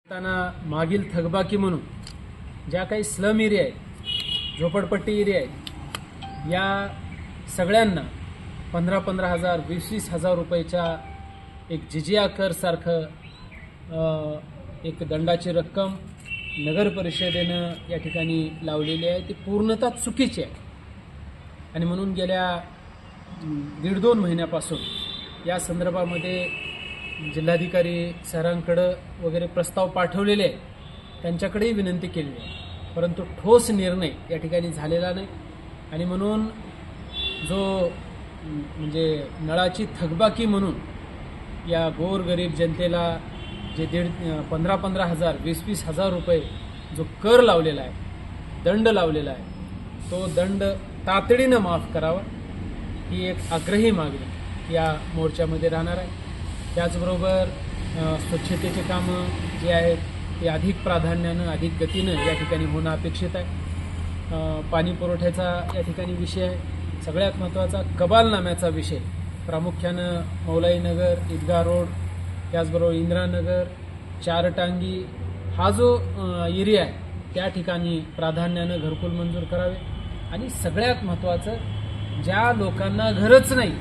मागील थकबाकी म्हणून ज्या काही स्लम एरिया आहेत, झोपडपट्टी एरिया आहेत, या सगळ्यांना 15,000 20,000 रुपयाच्या एक जिजिया कर सारखं एक दंडाची रक्कम नगर परिषदेनं या ठिकाणी लावलेली आहे. ती पूर्णतः चुकीची आहे आणि म्हणून गेल्या 1.5-2 महिन्यापासून या संदर्भामध्ये जिल्हाधिकारी सरांकडे वगैरे प्रस्ताव पाठवलेले आहे, त्यांच्याकडेही विनंती केली आहे, परंतु ठोस निर्णय या ठिकाणी झालेला नाही. आणि म्हणून जो म्हणजे नळाची थकबाकी म्हणून या गोरगरीब जनतेला जे 15,000 20,000 रुपये जो कर लावलेला आहे, दंड लावलेला आहे, तो दंड तातडीनं माफ करावा ही एक आग्रही मागणी या मोर्चामध्ये राहणार आहे. त्याचबरोबर स्वच्छतेचे कामं जे आहेत ते अधिक प्राधान्यानं अधिक गतीनं या ठिकाणी होणं अपेक्षित आहे. पाणी पुरवठ्याचा या ठिकाणी विषय आहे. सगळ्यात महत्त्वाचा कबालनाम्याचा विषय, प्रामुख्यानं मौलाईनगर, ईदगाह रोड, त्याचबरोबर इंदिरानगर, चारटांगी हा जो एरिया आहे त्या ठिकाणी प्राधान्यानं घरकुल मंजूर करावे. आणि सगळ्यात महत्त्वाचं, ज्या लोकांना घरच नाही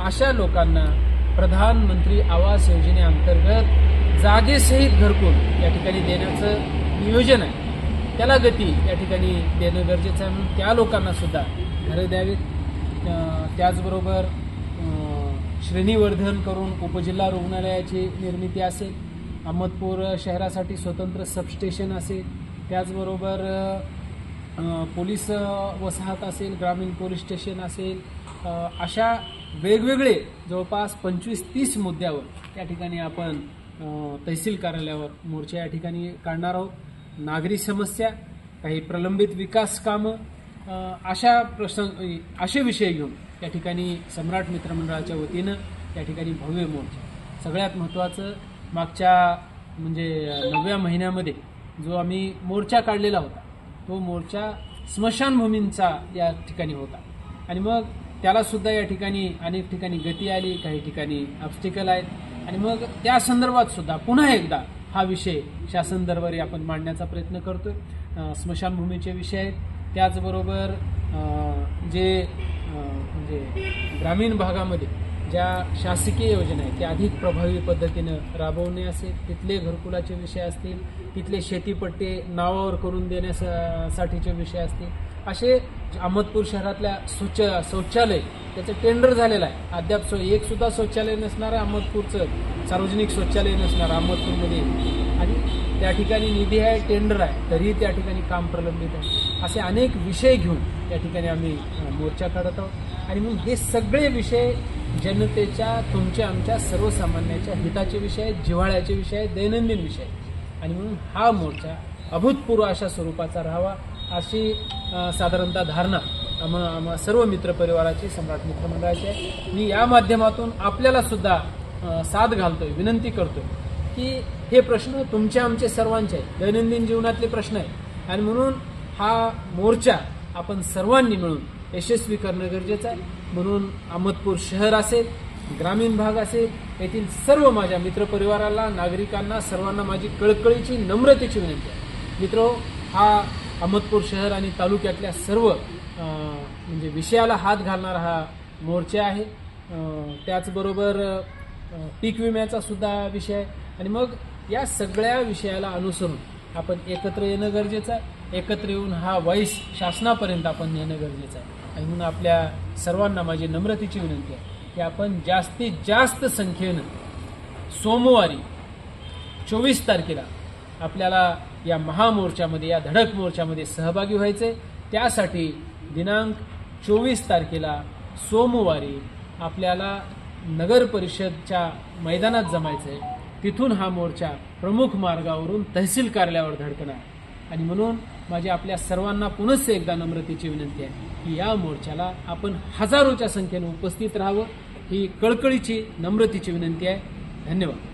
अशा लोकांना प्रधानमंत्री आवास योजनेअंतर्गत जागेसहित घरकुल या ठिकाणी देण्याचं नियोजन आहे. त्याला गती या ठिकाणी देणं गरजेचं आहे, म्हणून त्या लोकांना सुद्धा घरं द्यावीत. त्याचबरोबर श्रेणीवर्धन करून उपजिल्हा रुग्णालयाची निर्मिती असेल, अहमदपूर शहरासाठी स्वतंत्र सबस्टेशन असेल, त्याचबरोबर पोलीस वसाहत असेल, ग्रामीण पोलीस स्टेशन असेल, अशा वेगवेगळे जवळपास 25-30 मुद्द्यावर या ठिकाणी आपण तहसील कार्यालयावर मोर्चा या ठिकाणी काढणार आहोत. नागरी समस्या, काही प्रलंबित विकास कामं, असे विषय घेऊन या ठिकाणी सम्राट मित्रमंडळाच्या वतीनं या ठिकाणी भव्य मोर्चा. सगळ्यात महत्त्वाचं, मागच्या म्हणजे 9व्या महिन्यामध्ये जो आम्ही मोर्चा काढलेला होता, तो मोर्चा स्मशानभूमींचा या ठिकाणी होता आणि मग त्याला सुद्धा या ठिकाणी अनेक ठिकाणी गती आली, काही ठिकाणी ऑब्स्टिकल आहेत. आणि मग त्या संदर्भात सुद्धा पुन्हा एकदा हा विषय शासन दरबारी आपण मांडण्याचा प्रयत्न करतोय. स्मशानभूमीचे विषय आहेत. त्याचबरोबर जे म्हणजे ग्रामीण भागामध्ये ज्या शासकीय योजना आहेत त्या अधिक प्रभावी पद्धतीनं राबवणे असेल, तिथले घरकुलाचे विषय असतील, तिथले शेतीपट्टे नावावर करून देण्यासाठीचे विषय असतील, असे अहमदपूर शहरातल्या शौचालय त्याचं टेंडर झालेलं आहे. अद्याप एक सुद्धा शौचालय नसणार आहे अहमदपूरचं, सार्वजनिक शौचालय नसणार अहमदपूरमध्ये, आणि त्या ठिकाणी निधी आहे, टेंडर आहे, तरीही त्या ठिकाणी काम प्रलंबित आहे. असे अनेक विषय घेऊन या ठिकाणी आम्ही मोर्चा काढत आहोत. आणि मग हे सगळे विषय जनतेच्या, तुमच्या, आमच्या सर्वसामान्याच्या हिताचे विषय आहेत, जिव्हाळ्याचे विषय आहेत, दैनंदिन विषय आहेत. आणि म्हणून हा मोर्चा अभूतपूर्व अशा स्वरूपाचा राहावा अशी साधारणतः धारणा आम्हा सर्व मित्रपरिवाराची, सम्राट मित्रमंडळाची आहे. मी या माध्यमातून आपल्याला सुद्धा साथ घालतोय, विनंती करतोय की हे प्रश्न तुमच्या, आमचे सर्वांचे आहेत, दैनंदिन जीवनातले प्रश्न आहेत. आणि म्हणून हा मोर्चा आपण सर्वांनी मिळून यशस्वी करणं गरजेचं आहे. म्हणून अहमदपूर शहर असेल, ग्रामीण भाग असेल, येथील सर्व माझ्या मित्रपरिवाराला, नागरिकांना, सर्वांना माझी कळकळीची, नम्रतेची विनंती आहे. मित्रो, हा अहमदपूर शहर आणि तालुक्यातल्या सर्व म्हणजे विषयाला हात घालणारा हा मोर्चा आहे. त्याचबरोबर पीक विम्याचा सुद्धा विषय आहे. आणि मग या सगळ्या विषयाला अनुसरून आपण एकत्र येणं गरजेचं आहे. एकत्र येऊन हा वॉइस शासनापर्यंत आपण नेणं गरजेचं आहे. आणि म्हणून आपल्या सर्वांना माझी नम्रतेची विनंती आहे की आपण जास्तीत जास्त संख्येनं सोमवारी 24 तारखेला आपल्याला या महामोर्चामध्ये, या धडक मोर्चामध्ये सहभागी व्हायचे. त्यासाठी दिनांक 24 तारखेला सोमवारी आपल्याला नगर परिषदच्या मैदानात जमायचं आहे. तिथून हा मोर्चा प्रमुख मार्गावरून तहसील कार्यालयावर धडकणार. आणि म्हणून माझी आपल्या सर्वांना पुनश्च एकदा नम्रतेची विनंती आहे की या मोर्चाला आपण हजारोच्या संख्येनं उपस्थित राहावं, ही कळकळीची, नम्रतेची विनंती आहे. धन्यवाद.